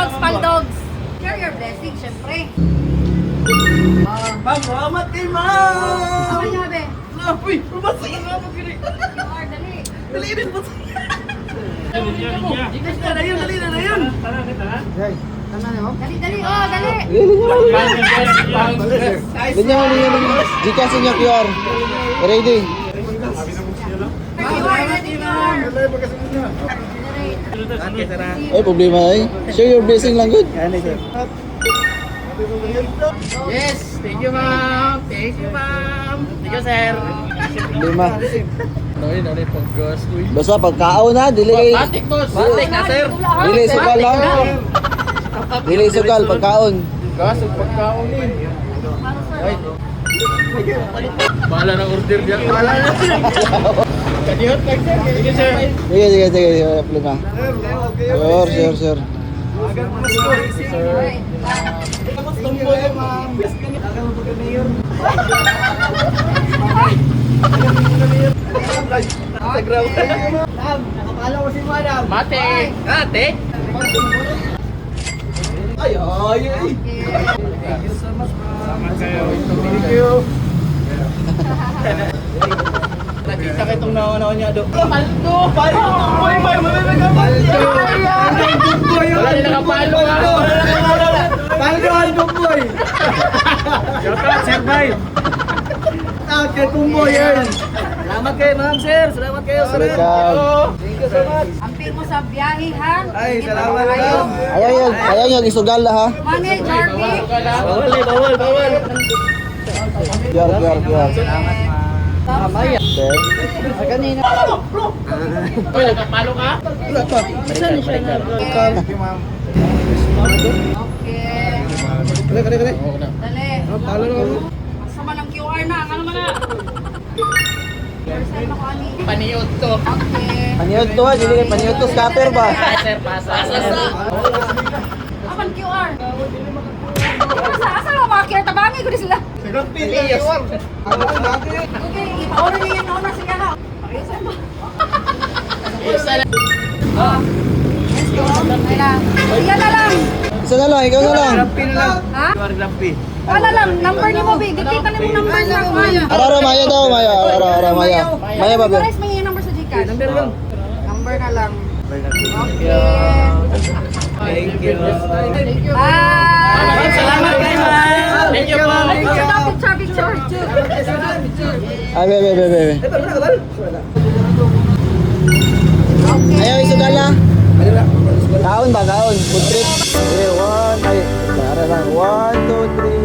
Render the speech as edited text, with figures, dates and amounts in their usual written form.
Paldogs, paldogs. Share your blessing, syempre. Ma'am, salamat kay ma'am! Ano niya, be? Uy, masaya nga mo kini. QR, dali. Dali rin, masaya. Gcash na yun, dali na yun. Dali, dali, oh, dali. Ganyan mo niyo ng Gcash niya QR. Ready? QR, dali, QR. Ay, problema ay. Share your blessing lang good. Yes, thank you ma'am. Thank you ma'am. Thank you sir. Problema. Ano yung pag-gas? Basta pagkaon na, dili kay Batik boss. Batik na sir. dili sugal lang. Dili sugal pagkaon. Gas, pagkaon din. Bahala ng order diyan. Bahala na. Kadiyot kay sir. Thank you sir. Sige, problema. Sure. Mate. Ate. Ay. Thank you so much, ma'am. Thank you. Nakita ka itong nawa niya do. Paldo! Paldo! Wala din nakapalo ha! Paldo! Paldo boy! Shout out, Sir Bay! Out kay Kumboy yan! Salamat kayo ma'am sir! Salamat kayo sir! Thank you so much! Amping mo sa biyahe, ha? Ay, salamat kayo. ma'am! Ayaw niya isugal ha. Manay, Jarvie. Bawal! QR. Salamat ma'am! Okay. Kanina. Uy, nagkapalo ka? Wala pa. Saan siya na? Thank you, ma'am. Okay. Kali. Dali. Palo na ako. Sama ng QR na. Ano mo na? First time ako ani. Paniot to. Okay. Paniot to ha, dili kay paniot to scupper ba? Sir, pasa. Apan QR. Asa mo mga QR? Tabangi ko din sila. Pilias. Okay, ipa-order niyo yung nauna siya ha. Ayusan mo. Isa lang. Let's go. Ay lang. Yan na lang. Isa na lang, ikaw na lang. Grampi na lang. Ha? QR grampi. Wala lang. Number niyo mo, Big. Dikita niyo yung number sa kuya. Ara Maya daw, Maya. Maya ba? Memorize mo yung number sa Gcash. Number lang. Number na lang. Okay. Thank you. Bye. Salamat kayo, ma'am. Thank you, ma'am. Picture. Ay, be. Okay. Ayaw isugal ha. Kaon ba? Food trip. Okay, 1, 2, 3.